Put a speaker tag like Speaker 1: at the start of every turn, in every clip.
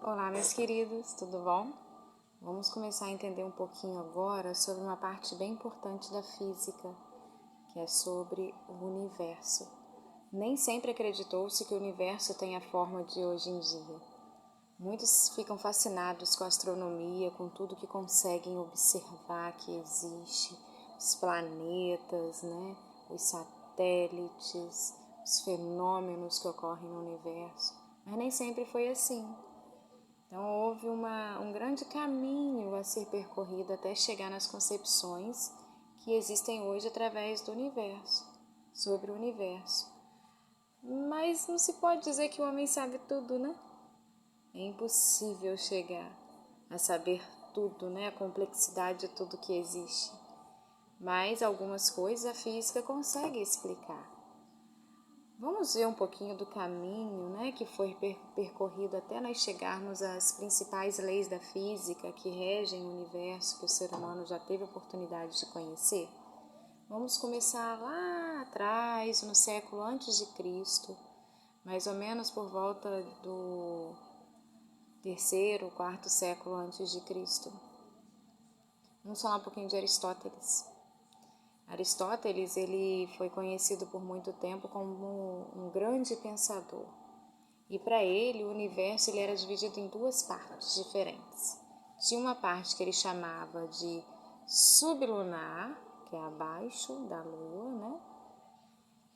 Speaker 1: Olá, meus queridos, tudo bom? Vamos começar a entender um pouquinho agora sobre uma parte bem importante da física, que é sobre o universo. Nem sempre acreditou-se que o universo tem a forma de hoje em dia. Muitos ficam fascinados com a astronomia, com tudo que conseguem observar que existe, os planetas, os satélites, os fenômenos que ocorrem no universo. Mas nem sempre foi assim. Então houve um grande caminho a ser percorrido até chegar nas concepções que existem hoje através do universo, sobre o universo. Mas não se pode dizer que o homem sabe tudo, né? É impossível chegar a saber tudo, a complexidade de tudo que existe. Mas algumas coisas a física consegue explicar. Vamos ver um pouquinho do caminho, que foi percorrido até nós chegarmos às principais leis da física que regem o universo, que o ser humano já teve a oportunidade de conhecer. Vamos começar lá atrás, no século antes de Cristo, mais ou menos por volta do terceiro, quarto século antes de Cristo. Vamos falar um pouquinho de Aristóteles. Aristóteles ele foi conhecido por muito tempo como um grande pensador. E para ele, o universo ele era dividido em duas partes diferentes. Tinha uma parte que ele chamava de sublunar, que é abaixo da Lua,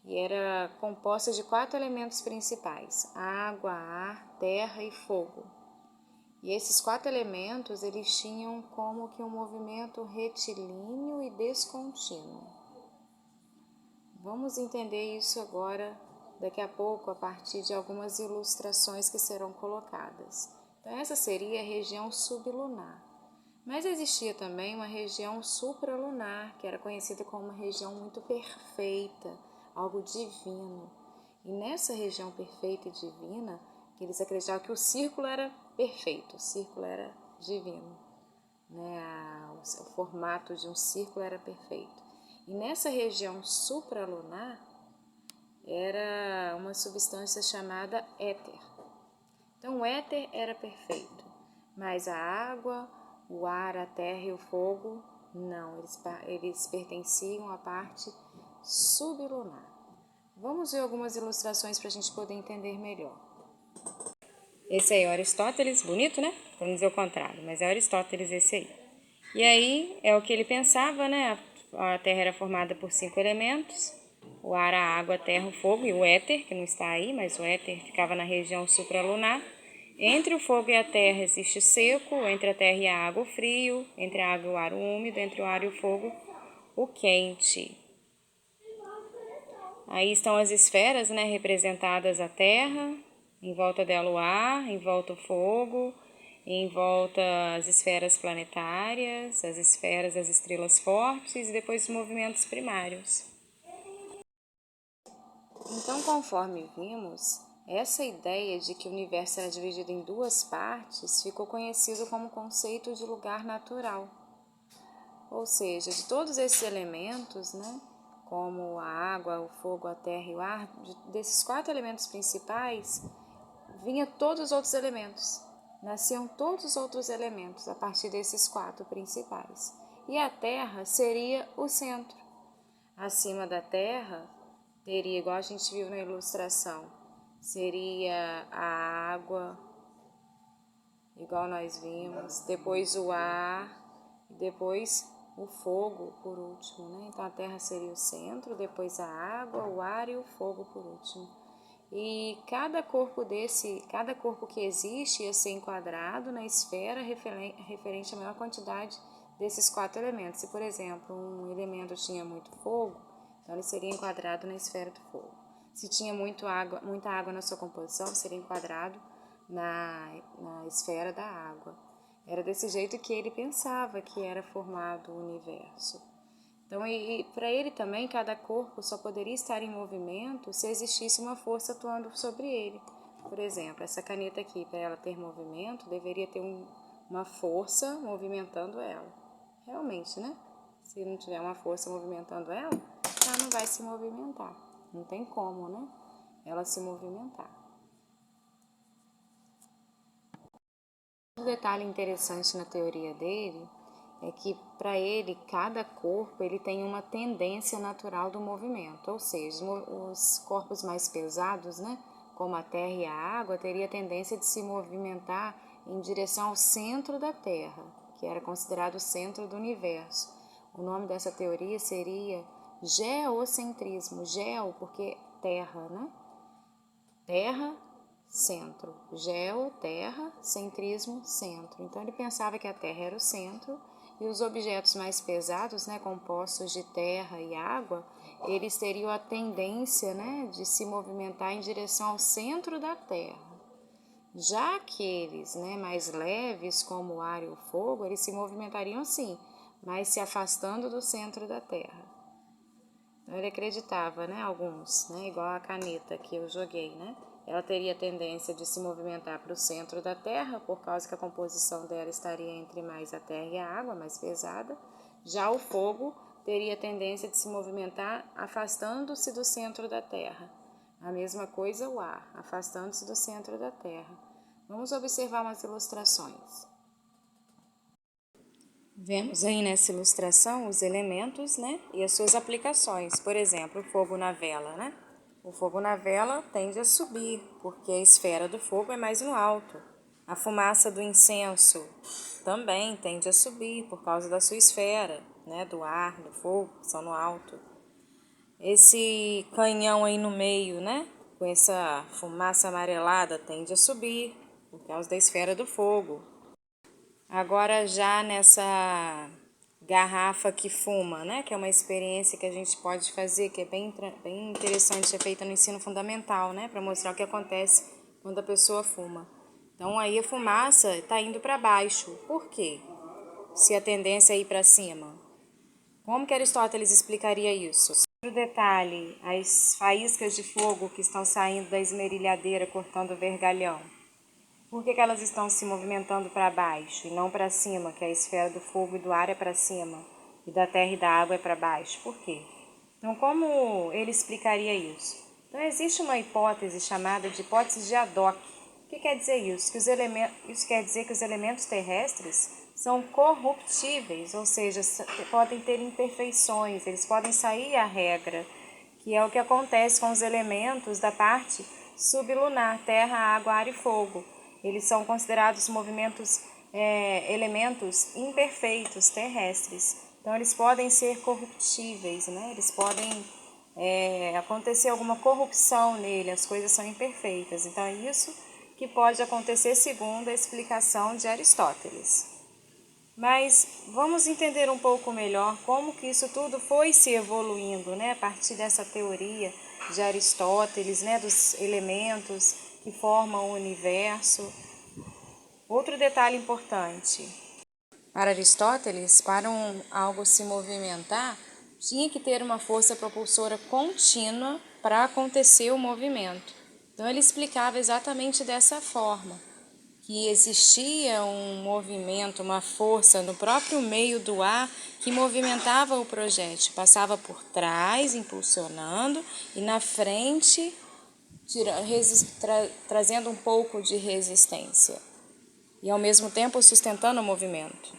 Speaker 1: E era composta de 4 elementos principais: água, ar, terra e fogo. E esses 4 elementos, eles tinham como que um movimento retilíneo e descontínuo. Vamos entender isso agora, daqui a pouco, a partir de algumas ilustrações que serão colocadas. Então, essa seria a região sublunar. Mas existia também uma região supralunar, que era conhecida como uma região muito perfeita, algo divino. E nessa região perfeita e divina, eles acreditavam que o círculo era perfeito, o círculo era divino. O formato de um círculo era perfeito. E nessa região supralunar era uma substância chamada éter. Então o éter era perfeito, mas a água, o ar, a terra e o fogo, não, eles pertenciam à parte sublunar. Vamos ver algumas ilustrações para a gente poder entender melhor. Esse aí é Aristóteles, bonito, né? Vamos dizer o contrário, mas é Aristóteles esse aí. E aí é o que ele pensava, A Terra era formada por 5 elementos: o ar, a água, a terra, o fogo e o éter, que não está aí, mas o éter ficava na região supralunar. Entre o fogo e a terra existe o seco, entre a terra e a água o frio, entre a água e o ar o úmido, entre o ar e o fogo o quente. Aí estão as esferas, representadas a terra, em volta dela o ar, em volta o fogo, em volta as esferas planetárias, as esferas das estrelas fortes e depois os movimentos primários. Então, conforme vimos, essa ideia de que o universo era dividido em duas partes ficou conhecido como conceito de lugar natural. Ou seja, de todos esses elementos, como a água, o fogo, a terra e o ar, desses 4 elementos principais, vinha todos os outros elementos. Nasciam todos os outros elementos a partir desses 4 principais. E a terra seria o centro. Acima da terra, teria, igual a gente viu na ilustração, seria a água, igual nós vimos, depois o ar, e depois o fogo por último, Então a terra seria o centro, depois a água, o ar e o fogo por último. E cada corpo que existe ia ser enquadrado na esfera referente à maior quantidade desses 4 elementos. Se, por exemplo, um elemento tinha muito fogo, então ele seria enquadrado na esfera do fogo. Se tinha muita água na sua composição, seria enquadrado na esfera da água. Era desse jeito que ele pensava que era formado o universo. Então, para ele também, cada corpo só poderia estar em movimento se existisse uma força atuando sobre ele. Por exemplo, essa caneta aqui, para ela ter movimento, deveria ter uma força movimentando ela. Realmente, Se não tiver uma força movimentando ela, ela não vai se movimentar. Não tem como, ela se movimentar. Um detalhe interessante na teoria dele é que, para ele, cada corpo ele tem uma tendência natural do movimento, ou seja, os corpos mais pesados, né, como a Terra e a água, teria a tendência de se movimentar em direção ao centro da Terra, que era considerado o centro do universo. O nome dessa teoria seria geocentrismo, geo porque terra, né? Terra, centro, geo, terra, centrismo, centro. Então ele pensava que a Terra era o centro e os objetos mais pesados, né, compostos de terra e água, eles teriam a tendência, né, de se movimentar em direção ao centro da Terra. Já aqueles, né, mais leves, como o ar e o fogo, eles se movimentariam sim, mas se afastando do centro da Terra. Então ele acreditava, né, alguns, né, igual a caneta que eu joguei, né, ela teria tendência de se movimentar para o centro da Terra, por causa que a composição dela estaria entre mais a terra e a água, mais pesada. Já o fogo teria tendência de se movimentar afastando-se do centro da Terra. A mesma coisa o ar, afastando-se do centro da Terra. Vamos observar umas ilustrações. Vemos aí nessa ilustração os elementos, né, e as suas aplicações. Por exemplo, o fogo na vela, né? O fogo na vela tende a subir, porque a esfera do fogo é mais no alto. A fumaça do incenso também tende a subir, por causa da sua esfera, né, do ar, do fogo, que são no alto. Esse canhão aí no meio, né, com essa fumaça amarelada, tende a subir, por causa da esfera do fogo. Agora já nessa garrafa que fuma, né? Que é uma experiência que a gente pode fazer, que é bem interessante, ser feita no ensino fundamental, né? Para mostrar o que acontece quando a pessoa fuma. Então aí a fumaça está indo para baixo. Por quê? Se a tendência é ir para cima. Como que Aristóteles explicaria isso? Outro detalhe, as faíscas de fogo que estão saindo da esmerilhadeira cortando o vergalhão. Por que elas estão se movimentando para baixo e não para cima, que a esfera do fogo e do ar é para cima e da terra e da água é para baixo? Por quê? Então, como ele explicaria isso? Então, existe uma hipótese chamada de hipótese de Haddock. O que quer dizer isso? Isso quer dizer que os elementos terrestres são corruptíveis, ou seja, podem ter imperfeições, eles podem sair à regra, que é o que acontece com os elementos da parte sublunar, terra, água, ar e fogo. Eles são considerados elementos imperfeitos, terrestres. Então, eles podem ser corruptíveis, né? Eles podem acontecer alguma corrupção nele, as coisas são imperfeitas. Então, é isso que pode acontecer segundo a explicação de Aristóteles. Mas vamos entender um pouco melhor como que isso tudo foi se evoluindo, né? A partir dessa teoria de Aristóteles, né? Dos elementos que formam o universo. Outro detalhe importante. Para Aristóteles, para algo se movimentar, tinha que ter uma força propulsora contínua para acontecer o movimento. Então ele explicava exatamente dessa forma, que existia um movimento, uma força no próprio meio do ar que movimentava o projétil, passava por trás, impulsionando, e na frente, trazendo um pouco de resistência, e ao mesmo tempo sustentando o movimento.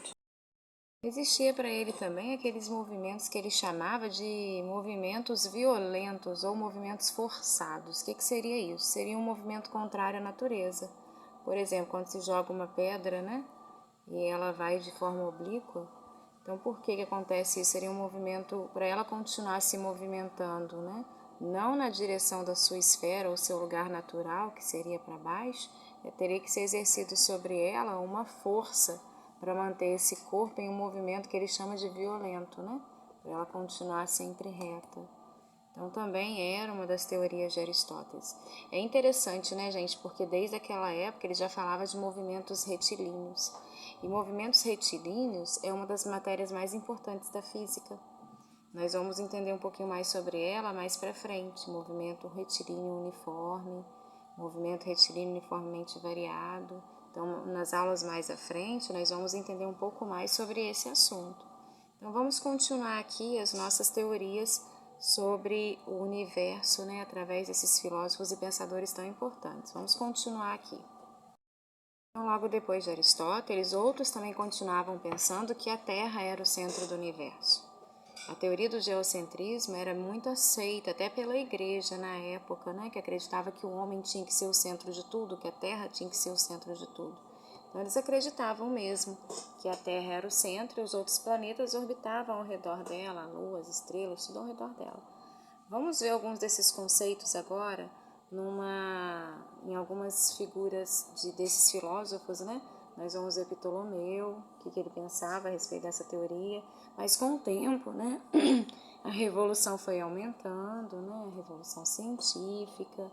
Speaker 1: Existia para ele também aqueles movimentos que ele chamava de movimentos violentos ou movimentos forçados. O que seria isso? Seria um movimento contrário à natureza. Por exemplo, quando se joga uma pedra, né, e ela vai de forma oblíqua, então por que acontece isso? Seria um movimento para ela continuar se movimentando, né, não na direção da sua esfera ou seu lugar natural, que seria para baixo, teria que ser exercido sobre ela uma força para manter esse corpo em um movimento que ele chama de violento, né, para ela continuar sempre reta. Então, também era uma das teorias de Aristóteles. É interessante, né, gente, porque desde aquela época ele já falava de movimentos retilíneos. E movimentos retilíneos é uma das matérias mais importantes da física. Nós vamos entender um pouquinho mais sobre ela mais para frente. Movimento retilíneo uniforme, movimento retilíneo uniformemente variado. Então, nas aulas mais à frente, nós vamos entender um pouco mais sobre esse assunto. Então, vamos continuar aqui as nossas teorias sobre o universo, né, através desses filósofos e pensadores tão importantes. Vamos continuar aqui. Então, logo depois de Aristóteles, outros também continuavam pensando que a Terra era o centro do universo. A teoria do geocentrismo era muito aceita até pela igreja na época, né, que acreditava que o homem tinha que ser o centro de tudo, que a Terra tinha que ser o centro de tudo. Então eles acreditavam mesmo que a Terra era o centro e os outros planetas orbitavam ao redor dela, a Lua, as estrelas, tudo ao redor dela. Vamos ver alguns desses conceitos agora em algumas figuras desses filósofos, né? Nós vamos ver Ptolomeu, o que ele pensava a respeito dessa teoria, mas com o tempo, né, a revolução foi aumentando, né, a revolução científica,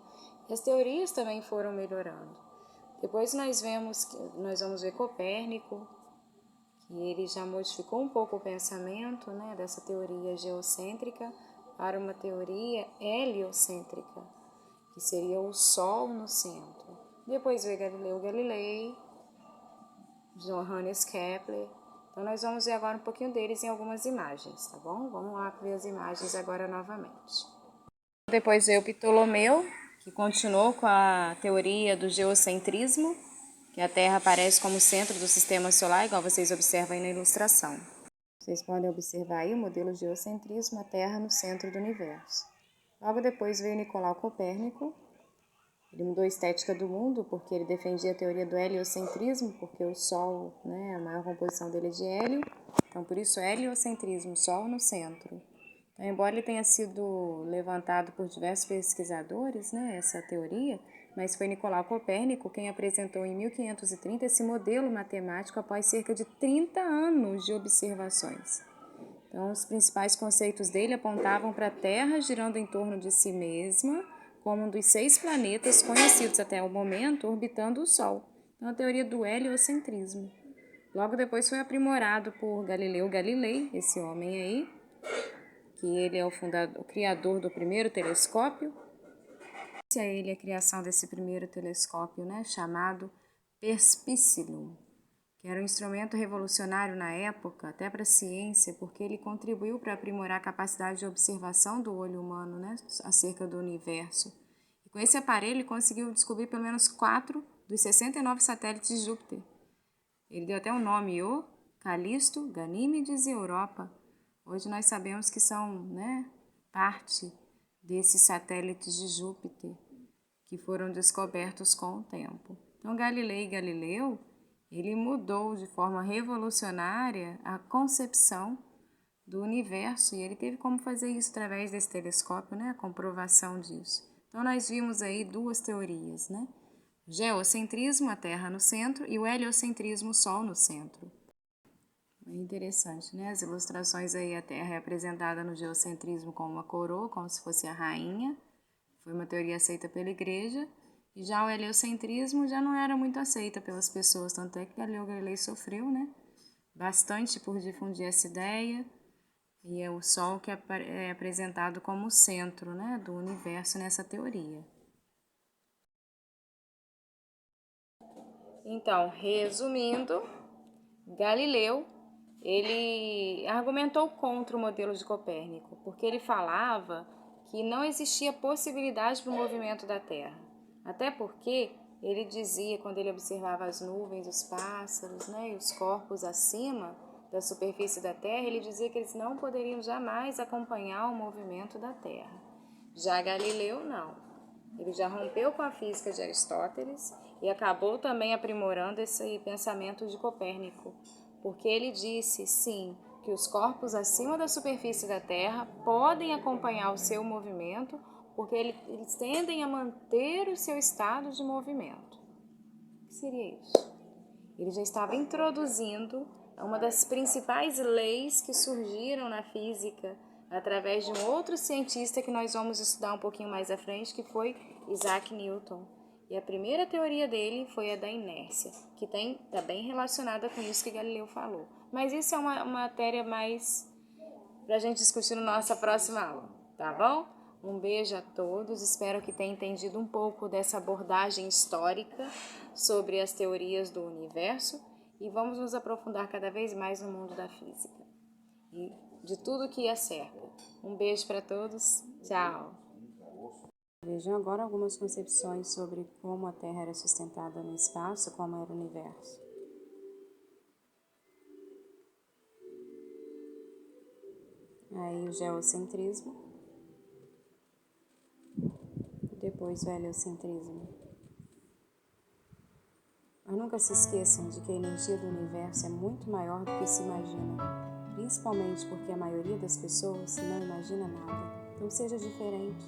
Speaker 1: e as teorias também foram melhorando. Depois nós vamos ver Copérnico, que ele já modificou um pouco o pensamento, né, dessa teoria geocêntrica para uma teoria heliocêntrica, que seria o Sol no centro. Depois veio Galileu Galilei, Johannes Kepler. Então nós vamos ver agora um pouquinho deles em algumas imagens, tá bom? Vamos lá ver as imagens agora novamente. Depois veio Ptolomeu, que continuou com a teoria do geocentrismo, que a Terra aparece como centro do sistema solar, igual vocês observam aí na ilustração. Vocês podem observar aí o modelo geocentrismo, a Terra no centro do universo. Logo depois veio Nicolau Copérnico. Ele mudou a estética do mundo porque ele defendia a teoria do heliocentrismo, porque o Sol, né, a maior composição dele é de hélio, então por isso heliocentrismo, Sol no centro. Então, embora ele tenha sido levantado por diversos pesquisadores, né, essa teoria, mas foi Nicolau Copérnico quem apresentou em 1530 esse modelo matemático após cerca de 30 anos de observações. Então, os principais conceitos dele apontavam para a Terra girando em torno de si mesma, como um dos 6 planetas conhecidos até o momento orbitando o Sol. Então, a teoria do heliocentrismo. Logo depois foi aprimorado por Galileu Galilei, esse homem aí, que ele é o criador do primeiro telescópio. Esse é ele a criação desse primeiro telescópio, né, chamado Perspicillum, que era um instrumento revolucionário na época, até para a ciência, porque ele contribuiu para aprimorar a capacidade de observação do olho humano, né, acerca do universo. E com esse aparelho ele conseguiu descobrir pelo menos 4 dos 69 satélites de Júpiter. Ele deu até o nome Io, Calisto, Ganímedes e Europa. Hoje nós sabemos que são, né, parte desses satélites de Júpiter que foram descobertos com o tempo. Então Galileu, ele mudou de forma revolucionária a concepção do universo e ele teve como fazer isso através desse telescópio, né, a comprovação disso. Então nós vimos aí 2 teorias, né? O geocentrismo, a Terra no centro, e o heliocentrismo, o Sol no centro. É interessante, né? As ilustrações aí, a Terra é apresentada no geocentrismo como uma coroa, como se fosse a rainha. Foi uma teoria aceita pela igreja. E já o heliocentrismo já não era muito aceita pelas pessoas, tanto é que Galileu Galilei sofreu, né, bastante por difundir essa ideia. E é o Sol que é apresentado como o centro, né, do universo nessa teoria. Então, resumindo, Galileu, ele argumentou contra o modelo de Copérnico, porque ele falava que não existia possibilidade para o movimento da Terra. Até porque ele dizia, quando ele observava as nuvens, os pássaros, né, e os corpos acima da superfície da Terra, ele dizia que eles não poderiam jamais acompanhar o movimento da Terra. Já Galileu, não. Ele já rompeu com a física de Aristóteles e acabou também aprimorando esse pensamento de Copérnico, porque ele disse, sim, que os corpos acima da superfície da Terra podem acompanhar o seu movimento, porque eles tendem a manter o seu estado de movimento. O que seria isso? Ele já estava introduzindo uma das principais leis que surgiram na física através de um outro cientista que nós vamos estudar um pouquinho mais à frente, que foi Isaac Newton. E a primeira teoria dele foi a da inércia, que está bem relacionada com isso que Galileu falou. Mas isso é uma matéria mais para a gente discutir na nossa próxima aula, tá bom? Um beijo a todos, espero que tenham entendido um pouco dessa abordagem histórica sobre as teorias do universo e vamos nos aprofundar cada vez mais no mundo da física e de tudo que a cerca. Um beijo para todos, tchau! Vejam agora algumas concepções sobre como a Terra era sustentada no espaço, como era o universo. Aí o geocentrismo, depois o heliocentrismo. Mas nunca se esqueçam de que a energia do universo é muito maior do que se imagina, principalmente porque a maioria das pessoas não imagina nada. Então seja diferente,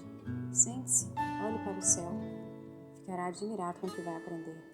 Speaker 1: sente-se, olhe para o céu, ficará admirado com o que vai aprender.